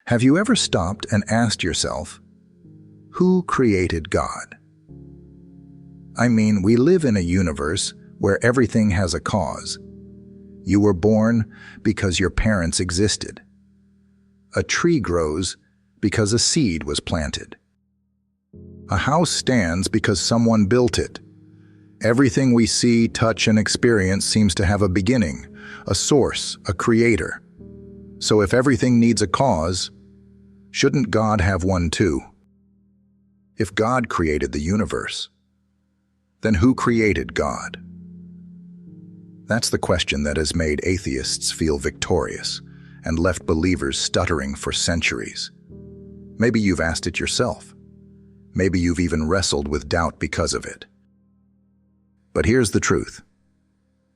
Have you ever stopped and asked yourself, who created God? I mean, we live in a universe where everything has a cause. You were born because your parents existed. A tree grows because a seed was planted. A house stands because someone built it. Everything we see, touch, and experience seems to have a beginning, a source, a creator. So if everything needs a cause, shouldn't God have one too? If God created the universe, then who created God? That's the question that has made atheists feel victorious and left believers stuttering for centuries. Maybe you've asked it yourself. Maybe you've even wrestled with doubt because of it. But here's the truth.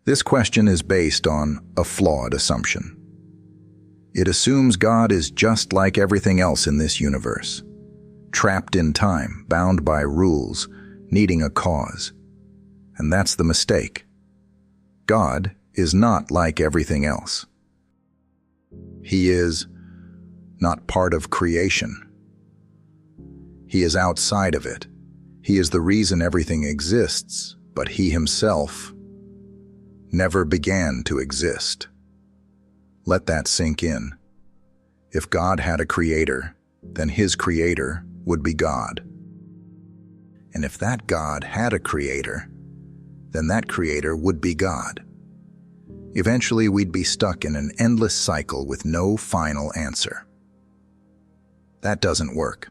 This question is based on a flawed assumption. It assumes God is just like everything else in this universe, trapped in time, bound by rules, needing a cause. And that's the mistake. God is not like everything else. He is not part of creation. He is outside of it. He is the reason everything exists, but he himself never began to exist. Let that sink in. If God had a creator, then his creator would be God. And if that God had a creator, then that creator would be God. Eventually, we'd be stuck in an endless cycle with no final answer. That doesn't work.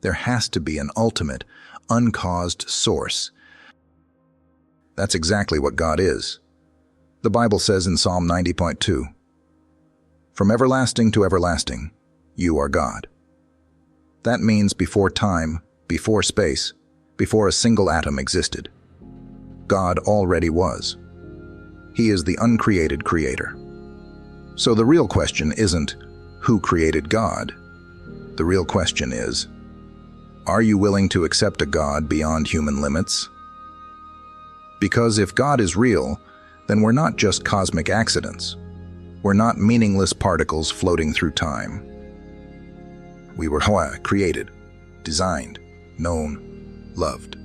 There has to be an ultimate, uncaused source. That's exactly what God is. The Bible says in Psalm 90.2, "From everlasting to everlasting, you are God." That means before time, before space, before a single atom existed, God already was. He is the uncreated creator. So the real question isn't, who created God? The real question is, are you willing to accept a God beyond human limits? Because if God is real, then we're not just cosmic accidents. We're not meaningless particles floating through time. We were created, designed, known, loved.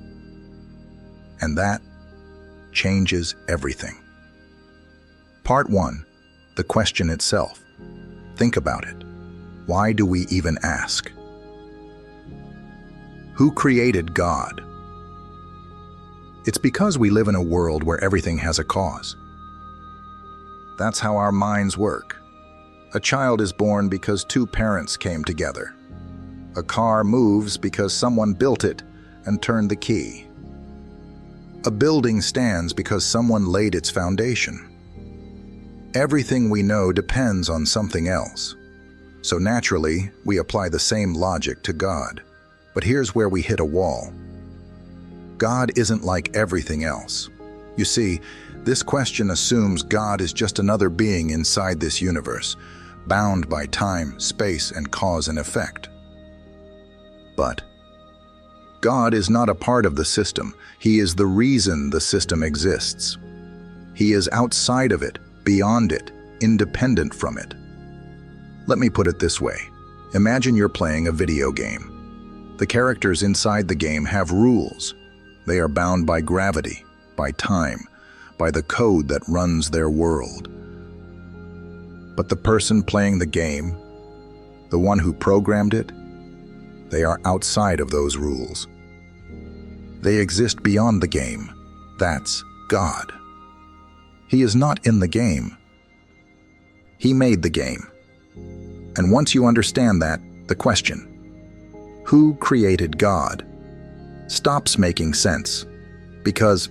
And that changes everything. Part 1. The question itself. Think about it. Why do we even ask? Who created God? It's because we live in a world where everything has a cause. That's how our minds work. A child is born because two parents came together. A car moves because someone built it and turned the key. A building stands because someone laid its foundation. Everything we know depends on something else. So naturally, we apply the same logic to God. But here's where we hit a wall. God isn't like everything else. You see, this question assumes God is just another being inside this universe, bound by time, space, and cause and effect. But God is not a part of the system. He is the reason the system exists. He is outside of it, beyond it, independent from it. Let me put it this way. Imagine you're playing a video game. The characters inside the game have rules. They are bound by gravity, by time, by the code that runs their world. But the person playing the game, the one who programmed it, they are outside of those rules. They exist beyond the game. That's God. He is not in the game. He made the game. And once you understand that, the question, who created God, stops making sense, because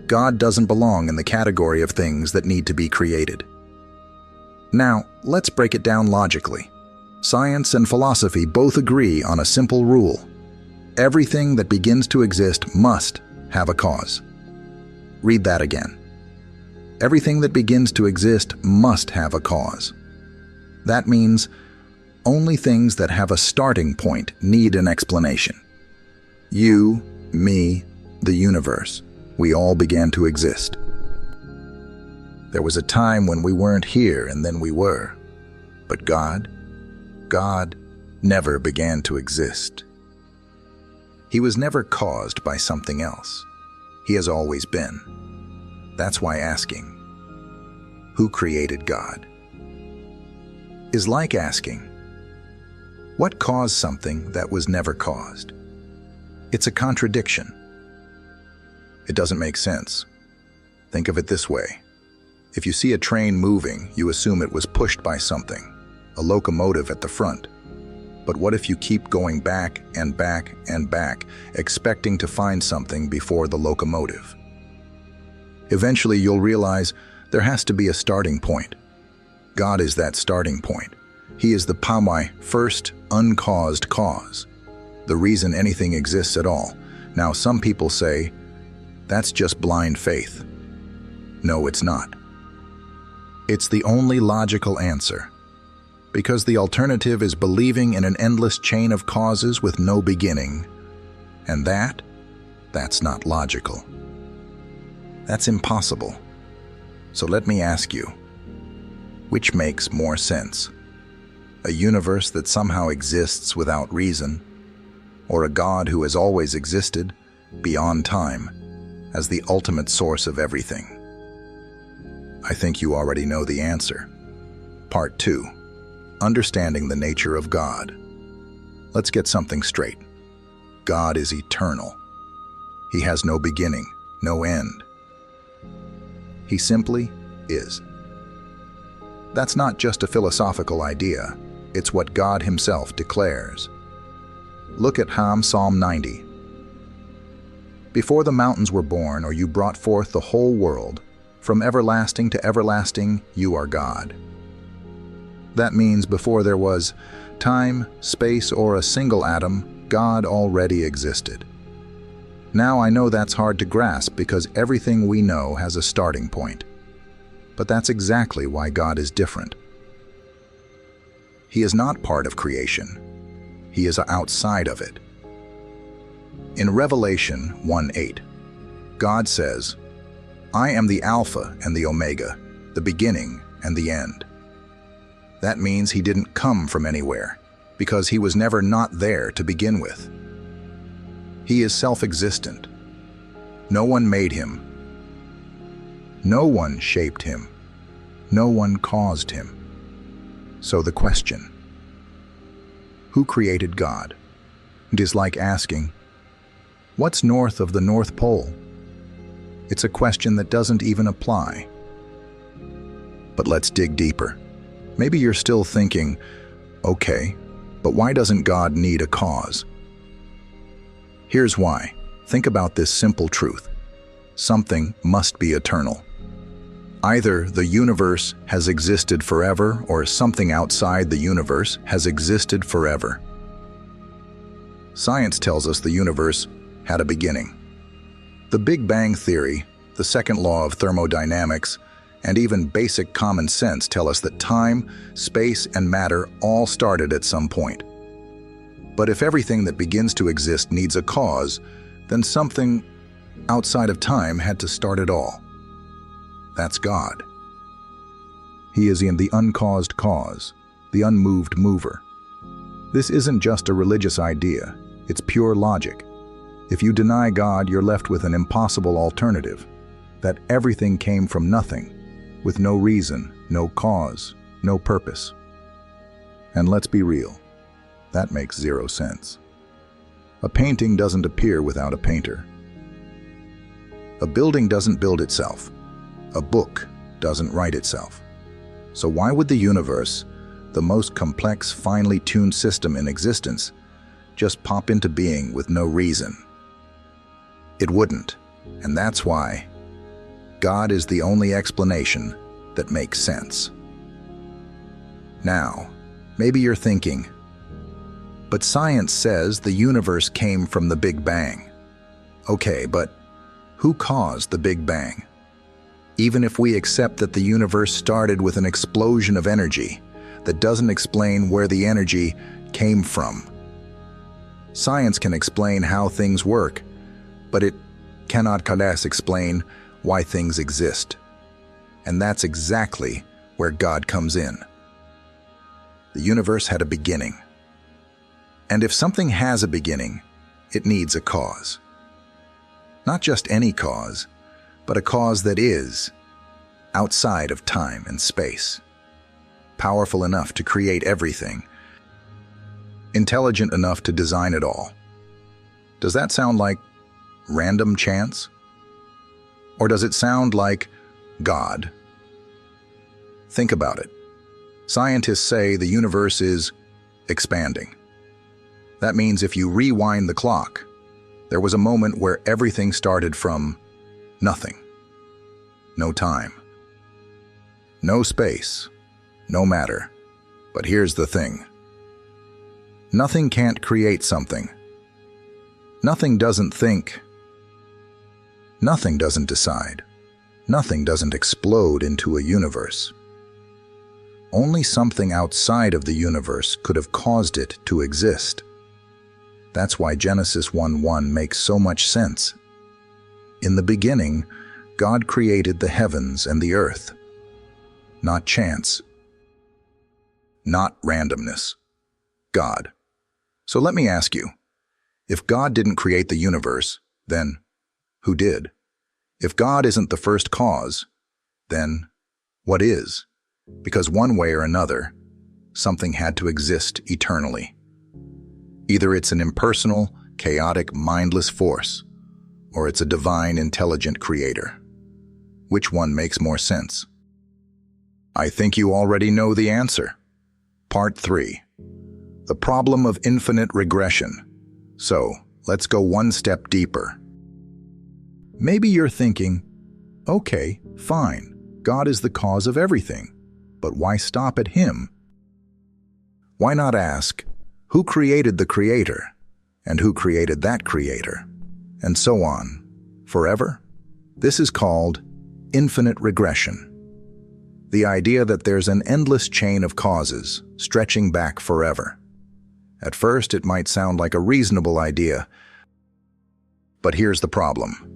God doesn't belong in the category of things that need to be created. Now, let's break it down logically. Science and philosophy both agree on a simple rule. Everything that begins to exist must have a cause. Read that again. Everything that begins to exist must have a cause. That means only things that have a starting point need an explanation. You, me, the universe, we all began to exist. There was a time when we weren't here and then we were. But God, God never began to exist. He was never caused by something else. He has always been. That's why asking, who created God, is like asking, what caused something that was never caused? It's a contradiction. It doesn't make sense. Think of it this way. If you see a train moving, you assume it was pushed by something, a locomotive at the front. But what if you keep going back and back and back, expecting to find something before the locomotive? Eventually, you'll realize there has to be a starting point. God is that starting point. He is the Pamai, first uncaused cause, the reason anything exists at all. Now, some people say, that's just blind faith. No, it's not. It's the only logical answer, because the alternative is believing in an endless chain of causes with no beginning, and that's not logical. That's impossible. So let me ask you, which makes more sense? A universe that somehow exists without reason, or a God who has always existed, beyond time, as the ultimate source of everything? I think you already know the answer. Part 2. Understanding the nature of God. Let's get something straight. God is eternal. He has no beginning, no end. He simply is. That's not just a philosophical idea. It's what God himself declares. Look at Psalm 90. Before the mountains were born, or you brought forth the whole world, from everlasting to everlasting, you are God. That means before there was time, space, or a single atom, God already existed. Now I know that's hard to grasp because everything we know has a starting point. But that's exactly why God is different. He is not part of creation. He is outside of it. In Revelation 1:8, God says, I am the Alpha and the Omega, the beginning and the end. That means he didn't come from anywhere, because he was never not there to begin with. He is self-existent. No one made him. No one shaped him. No one caused him. So the question, who created God? It is like asking, what's north of the North Pole? It's a question that doesn't even apply. But let's dig deeper. Maybe you're still thinking, okay, but why doesn't God need a cause? Here's why. Think about this simple truth. Something must be eternal. Either the universe has existed forever, or something outside the universe has existed forever. Science tells us the universe had a beginning. The Big Bang Theory, the second law of thermodynamics, and even basic common sense tell us that time, space, and matter all started at some point. But if everything that begins to exist needs a cause, then something outside of time had to start it all. That's God. He is in the uncaused cause, the unmoved mover. This isn't just a religious idea, it's pure logic. If you deny God, you're left with an impossible alternative, that everything came from nothing, with no reason, no cause, no purpose. And let's be real, that makes zero sense. A painting doesn't appear without a painter. A building doesn't build itself. A book doesn't write itself. So why would the universe, the most complex, finely tuned system in existence, just pop into being with no reason? It wouldn't, and that's why God is the only explanation that makes sense. Now, maybe you're thinking, but science says the universe came from the Big Bang. Okay, but who caused the Big Bang? Even if we accept that the universe started with an explosion of energy, that doesn't explain where the energy came from. Science can explain how things work, but it cannot explain why things exist. And that's exactly where God comes in. The universe had a beginning. And if something has a beginning, it needs a cause. Not just any cause, but a cause that is outside of time and space, powerful enough to create everything, intelligent enough to design it all. Does that sound like random chance? Or does it sound like God? Think about it. Scientists say the universe is expanding. That means if you rewind the clock, there was a moment where everything started from nothing. No time. No space. No matter. But here's the thing. Nothing can't create something. Nothing doesn't think. Nothing doesn't decide. Nothing doesn't explode into a universe. Only something outside of the universe could have caused it to exist. That's why Genesis 1:1 makes so much sense. In the beginning, God created the heavens and the earth. Not chance. Not randomness. God. So let me ask you, if God didn't create the universe, then who did? If God isn't the first cause, then what is? Because one way or another, something had to exist eternally. Either it's an impersonal, chaotic, mindless force, or it's a divine, intelligent creator. Which one makes more sense? I think you already know the answer. Part 3. The problem of infinite regression. So, let's go one step deeper. Maybe you're thinking, okay, fine, God is the cause of everything, but why stop at Him? Why not ask, who created the Creator? And who created that Creator? And so on, forever? This is called infinite regression. The idea that there's an endless chain of causes stretching back forever. At first, it might sound like a reasonable idea, but here's the problem.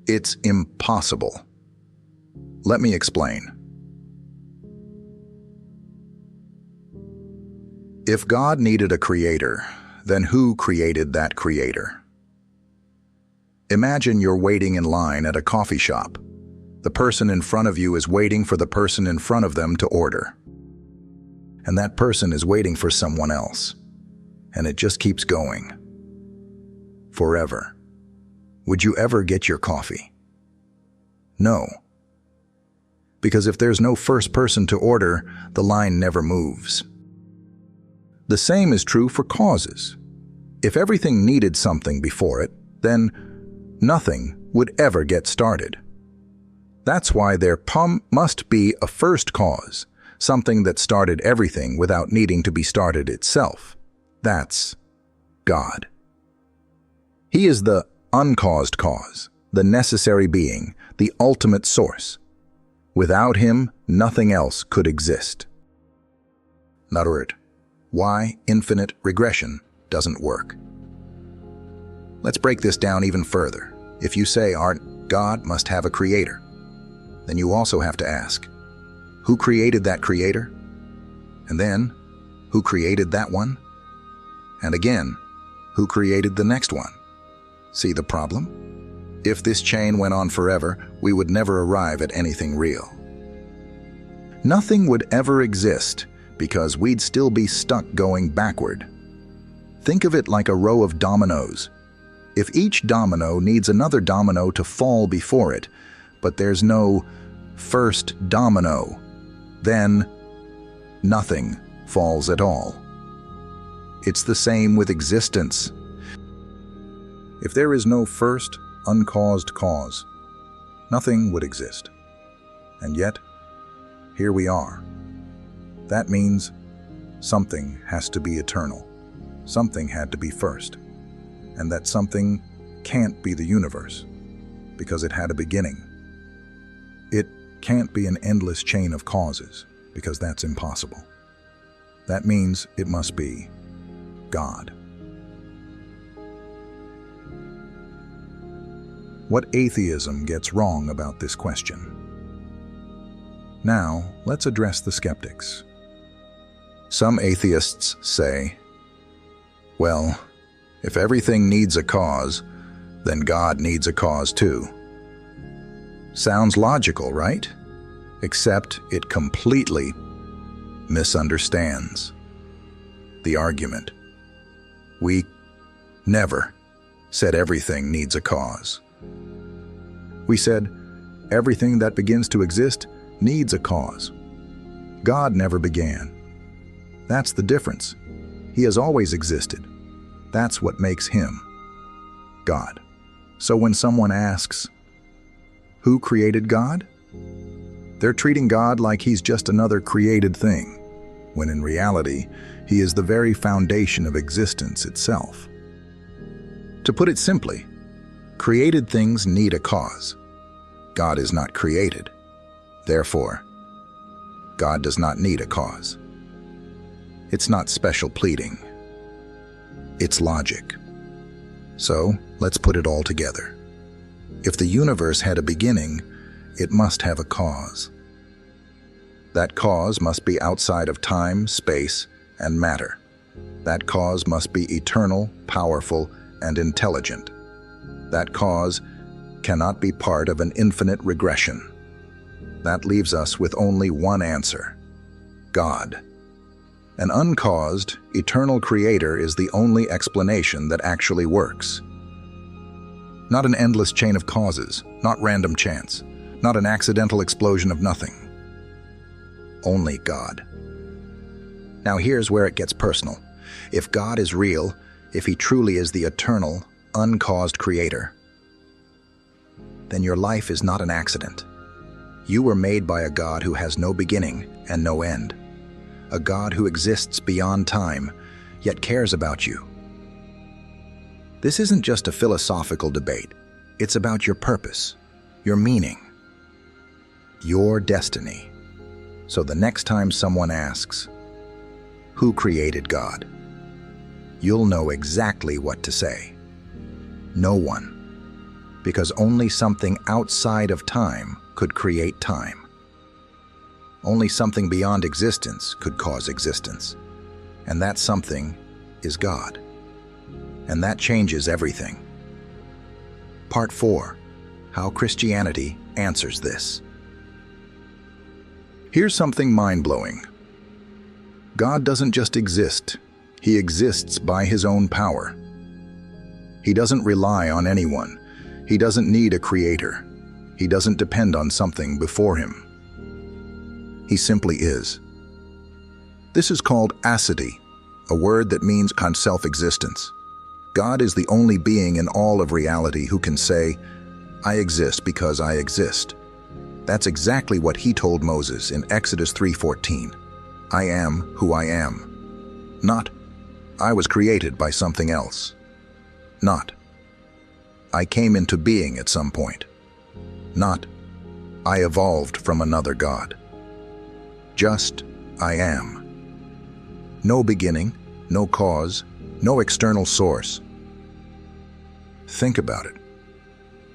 It's impossible. Let me explain. If God needed a creator, then who created that creator? Imagine you're waiting in line at a coffee shop. The person in front of you is waiting for the person in front of them to order. And that person is waiting for someone else. And it just keeps going. Forever. Would you ever get your coffee? No. Because if there's no first person to order, the line never moves. The same is true for causes. If everything needed something before it, then nothing would ever get started. That's why there must be a first cause, something that started everything without needing to be started itself. That's God. He is the uncaused cause, the necessary being, the ultimate source. Without Him, nothing else could exist. Narut. Why infinite regression doesn't work. Let's break this down even further. If you say God must have a creator, then you also have to ask, who created that creator? And then, who created that one? And again, who created the next one? See the problem? If this chain went on forever, we would never arrive at anything real. Nothing would ever exist because we'd still be stuck going backward. Think of it like a row of dominoes. If each domino needs another domino to fall before it, but there's no first domino, then nothing falls at all. It's the same with existence. If there is no first, uncaused cause, nothing would exist. And yet, here we are. That means something has to be eternal. Something had to be first. And that something can't be the universe, because it had a beginning. It can't be an endless chain of causes, because that's impossible. That means it must be God. What atheism gets wrong about this question? Now, let's address the skeptics. Some atheists say, well, if everything needs a cause, then God needs a cause too. Sounds logical, right? Except it completely misunderstands the argument. We never said everything needs a cause. We said everything that begins to exist needs a cause. God never began. That's the difference. He has always existed. That's what makes him God. So when someone asks, who created God? They're treating God like he's just another created thing, when in reality, he is the very foundation of existence itself. To put it simply, created things need a cause. God is not created. Therefore, God does not need a cause. It's not special pleading. It's logic. So, let's put it all together. If the universe had a beginning, it must have a cause. That cause must be outside of time, space, and matter. That cause must be eternal, powerful, and intelligent. That cause cannot be part of an infinite regression. That leaves us with only one answer: God. An uncaused, eternal creator is the only explanation that actually works. Not an endless chain of causes, not random chance, not an accidental explosion of nothing. Only God. Now here's where it gets personal. If God is real, if he truly is the eternal, uncaused creator, then your life is not an accident. You were made by a God who has no beginning and no end. A God who exists beyond time, yet cares about you. This isn't just a philosophical debate. It's about your purpose, your meaning, your destiny. So the next time someone asks, who created God? You'll know exactly what to say. No one. Because only something outside of time could create time. Only something beyond existence could cause existence. And that something is God. And that changes everything. Part 4. How Christianity answers this. Here's something mind-blowing. God doesn't just exist. He exists by his own power. He doesn't rely on anyone. He doesn't need a creator. He doesn't depend on something before him. He simply is. This is called aseity, a word that means self-existence. God is the only being in all of reality who can say, I exist because I exist. That's exactly what he told Moses in Exodus 3:14. I am who I am. Not, I was created by something else. Not, I came into being at some point. Not, I evolved from another God. Just, I am. No beginning, no cause, no external source. Think about it.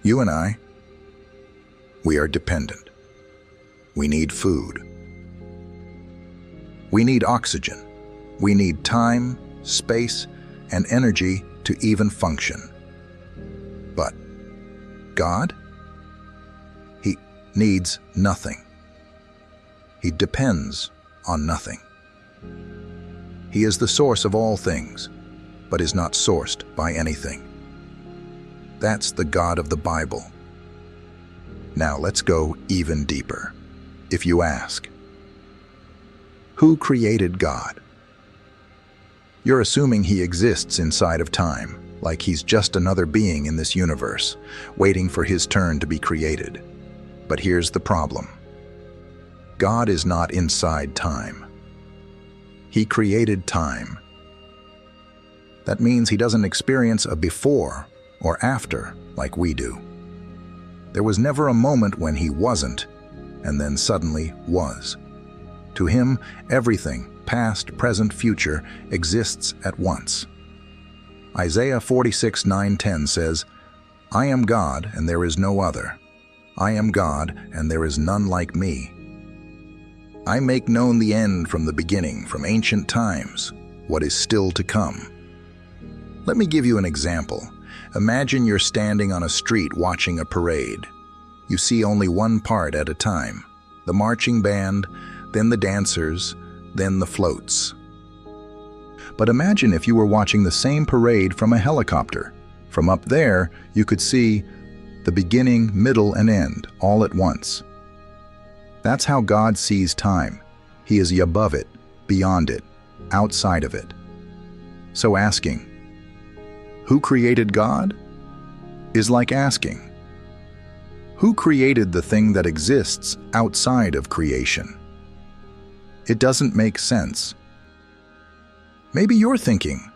You and I, we are dependent. We need food. We need oxygen. We need time, space, and energy to even function. But God? He needs nothing. He depends on nothing. He is the source of all things, but is not sourced by anything. That's the God of the Bible. Now let's go even deeper. If you ask, who created God? You're assuming he exists inside of time, like he's just another being in this universe, waiting for his turn to be created. But here's the problem. God is not inside time. He created time. That means he doesn't experience a before or after like we do. There was never a moment when he wasn't, and then suddenly was. To him, everything, past, present, future, exists at once. Isaiah 46:9-10 says, I am God, and there is no other. I am God, and there is none like me. I make known the end from the beginning, from ancient times, what is still to come. Let me give you an example. Imagine you're standing on a street watching a parade. You see only one part at a time. The marching band, then the dancers, then the floats. But imagine if you were watching the same parade from a helicopter. From up there, you could see the beginning, middle, and end, all at once. That's how God sees time. He is above it, beyond it, outside of it. So asking, who created God? Is like asking, who created the thing that exists outside of creation? It doesn't make sense. Maybe you're thinking,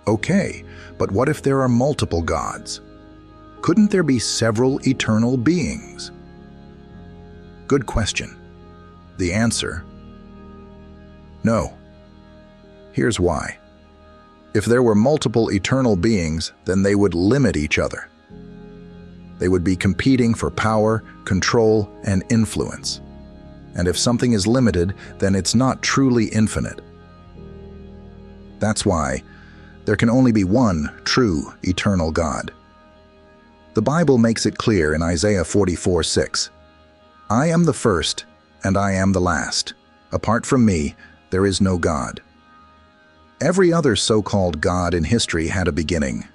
okay, but what if there are multiple gods? Couldn't there be several eternal beings? Good question. The answer, no. Here's why. If there were multiple eternal beings, then they would limit each other. They would be competing for power, control, and influence. And if something is limited, then it's not truly infinite. That's why there can only be one true eternal God. The Bible makes it clear in Isaiah 44:6. I am the first, and I am the last. Apart from me, there is no God. Every other so-called God in history had a beginning.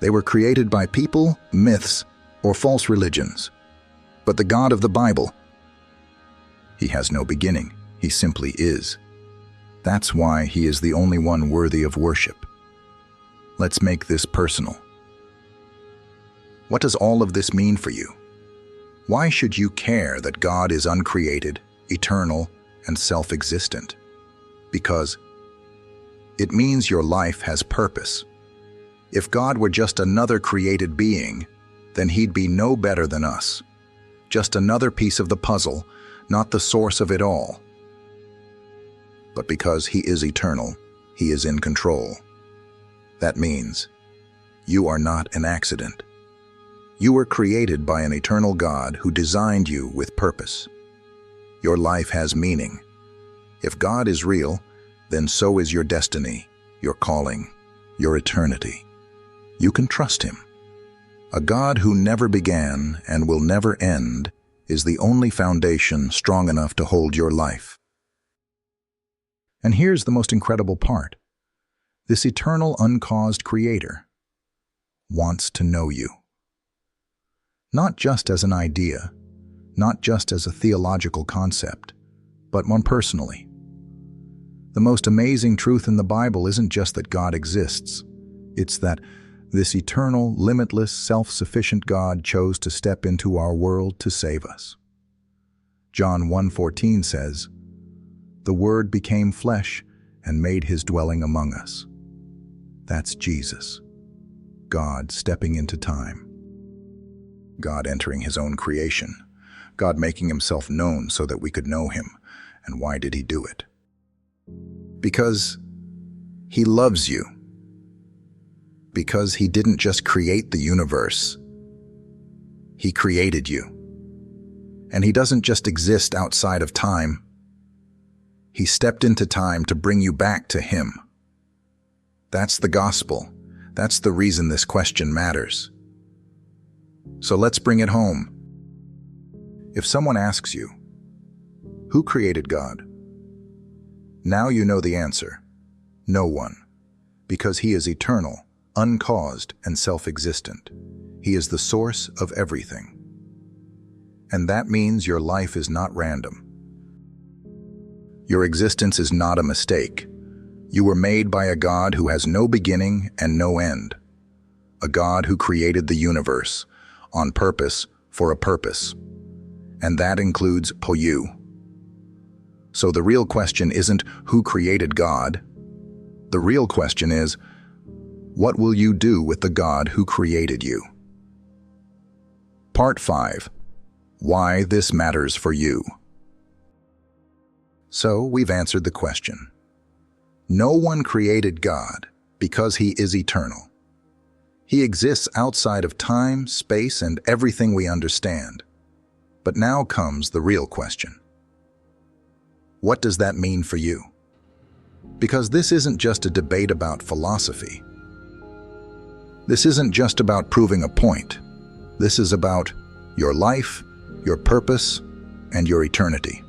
They were created by people, myths, or false religions. But the God of the Bible, he has no beginning. He simply is. That's why he is the only one worthy of worship. Let's make this personal. What does all of this mean for you? Why should you care that God is uncreated, eternal, and self-existent? Because it means your life has purpose. If God were just another created being, then he'd be no better than us. Just another piece of the puzzle, not the source of it all. But because he is eternal, he is in control. That means you are not an accident. You were created by an eternal God who designed you with purpose. Your life has meaning. If God is real, then so is your destiny, your calling, your eternity. You can trust him. A God who never began and will never end is the only foundation strong enough to hold your life. And here's the most incredible part. This eternal, uncaused Creator wants to know you. Not just as an idea, not just as a theological concept, but more personally. The most amazing truth in the Bible isn't just that God exists. It's that this eternal, limitless, self-sufficient God chose to step into our world to save us. John 1:14 says, "The Word became flesh and made his dwelling among us." That's Jesus. God stepping into time. God entering his own creation. God making himself known so that we could know him. And why did he do it? Because he loves you. Because he didn't just create the universe. He created you. And he doesn't just exist outside of time. He stepped into time to bring you back to him. That's the gospel. That's the reason this question matters. So let's bring it home. If someone asks you, who created God? Now you know the answer. No one. Because he is eternal, uncaused, and self-existent. He is the source of everything. And that means your life is not random. Your existence is not a mistake. You were made by a God who has no beginning and no end. A God who created the universe, on purpose, for a purpose. And that includes you. So the real question isn't who created God. The real question is, what will you do with the God who created you? Part 5. Why this matters for you. So we've answered the question. No one created God because he is eternal. He exists outside of time, space, and everything we understand. But now comes the real question. What does that mean for you? Because this isn't just a debate about philosophy. This isn't just about proving a point. This is about your life, your purpose, and your eternity.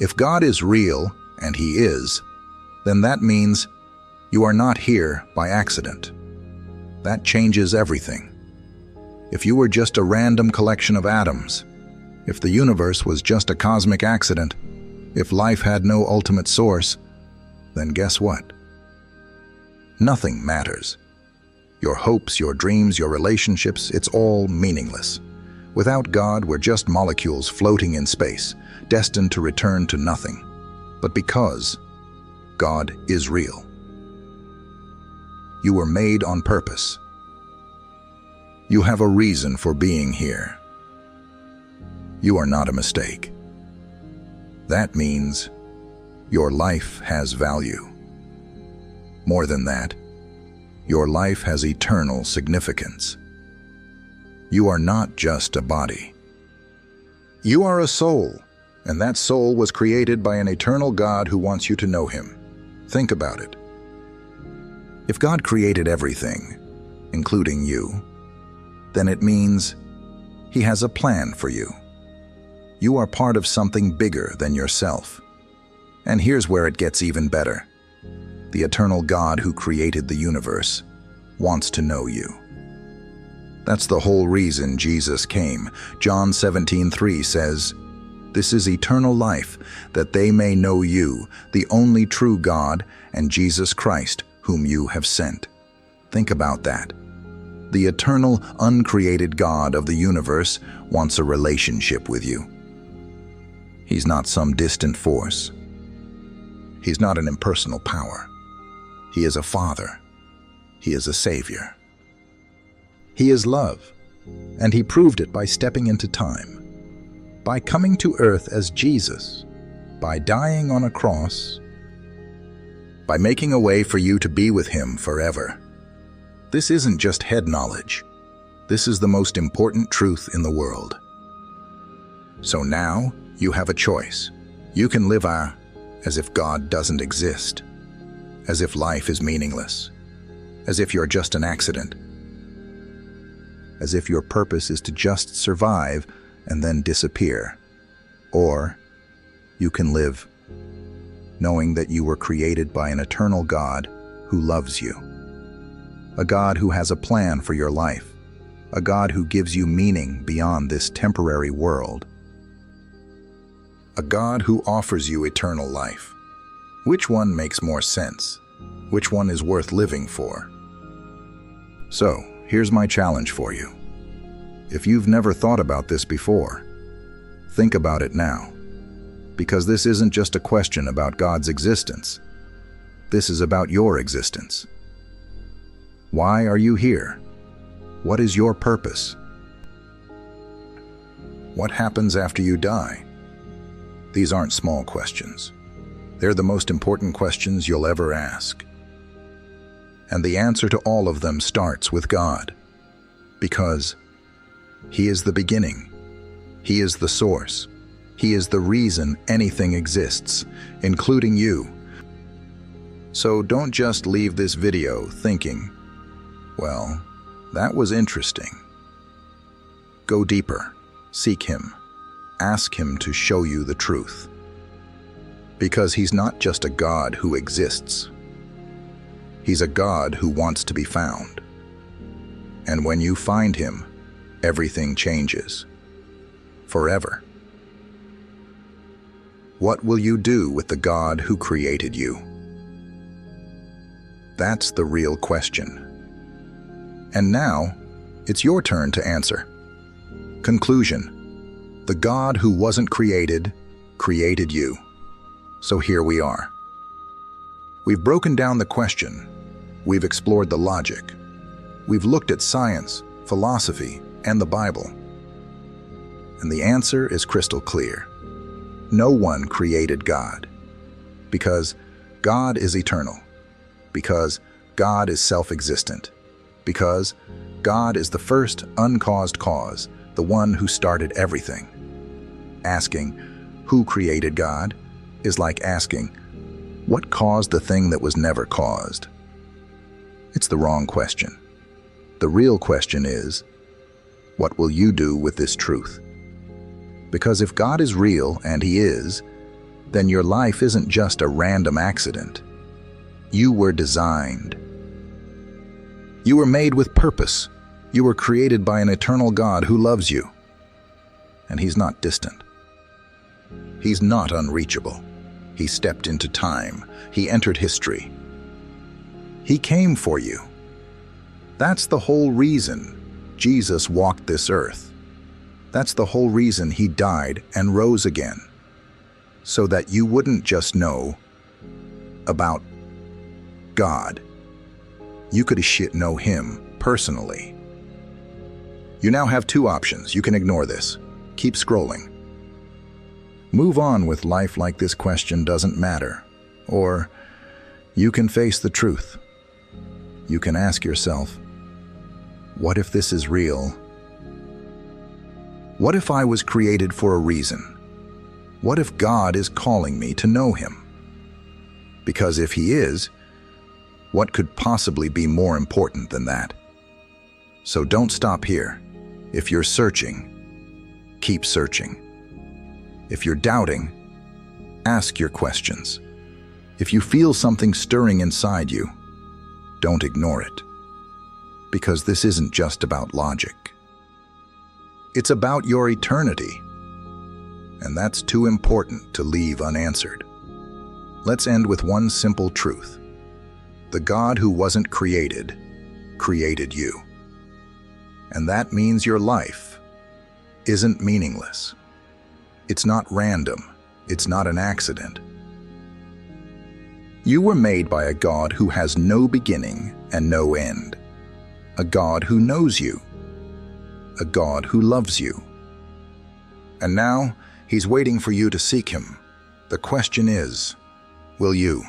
If God is real, and He is, then that means you are not here by accident. That changes everything. If you were just a random collection of atoms, if the universe was just a cosmic accident, if life had no ultimate source, then guess what? Nothing matters. Your hopes, your dreams, your relationships, it's all meaningless. Without God, we're just molecules floating in space, destined to return to nothing. But because God is real, you were made on purpose. You have a reason for being here. You are not a mistake. That means your life has value. More than that, your life has eternal significance. You are not just a body. You are a soul, and that soul was created by an eternal God who wants you to know Him. Think about it. If God created everything, including you, then it means He has a plan for you. You are part of something bigger than yourself. And here's where it gets even better. The eternal God who created the universe wants to know you. That's the whole reason Jesus came. John 17:3 says, "This is eternal life, that they may know you, the only true God, and Jesus Christ, whom you have sent." Think about that. The eternal, uncreated God of the universe wants a relationship with you. He's not some distant force. He's not an impersonal power. He is a Father. He is a Savior. He is love, and He proved it by stepping into time, by coming to earth as Jesus, by dying on a cross, by making a way for you to be with Him forever. This isn't just head knowledge. This is the most important truth in the world. So now, you have a choice. You can live as if God doesn't exist, as if life is meaningless, as if you're just an accident, as if your purpose is to just survive and then disappear. Or you can live knowing that you were created by an eternal God who loves you, a God who has a plan for your life, a God who gives you meaning beyond this temporary world, a God who offers you eternal life. Which one makes more sense? Which one is worth living for? So, here's my challenge for you. If you've never thought about this before, think about it now. Because this isn't just a question about God's existence. This is about your existence. Why are you here? What is your purpose? What happens after you die? These aren't small questions. They're the most important questions you'll ever ask. And the answer to all of them starts with God. Because He is the beginning. He is the source. He is the reason anything exists, including you. So don't just leave this video thinking, well, that was interesting. Go deeper. Seek Him. Ask Him to show you the truth. Because He's not just a God who exists. He's a God who wants to be found. And when you find Him, everything changes. Forever. What will you do with the God who created you? That's the real question. And now, it's your turn to answer. Conclusion. The God who wasn't created, created you. So here we are. We've broken down the question. We've explored the logic. We've looked at science, philosophy, and the Bible. And the answer is crystal clear. No one created God. Because God is eternal. Because God is self-existent. Because God is the first uncaused cause, the one who started everything. Asking, who created God? is like asking, what caused the thing that was never caused? It's the wrong question. The real question is, what will you do with this truth? Because if God is real, and He is, then your life isn't just a random accident. You were designed. You were made with purpose. You were created by an eternal God who loves you. And He's not distant. He's not unreachable. He stepped into time. He entered history. He came for you. That's the whole reason Jesus walked this earth. That's the whole reason He died and rose again. So that you wouldn't just know about God. You could know Him personally. You now have two options. You can ignore this. Keep scrolling. Move on with life like this question doesn't matter. Or you can face the truth. You can ask yourself, what if this is real? What if I was created for a reason? What if God is calling me to know Him? Because if He is, what could possibly be more important than that? So don't stop here. If you're searching, keep searching. If you're doubting, ask your questions. If you feel something stirring inside you, don't ignore it. Because this isn't just about logic. It's about your eternity. And that's too important to leave unanswered. Let's end with one simple truth. The God who wasn't created, created you. And that means your life isn't meaningless. It's not random. It's not an accident. You were made by a God who has no beginning and no end. A God who knows you. A God who loves you. And now, He's waiting for you to seek Him. The question is, will you?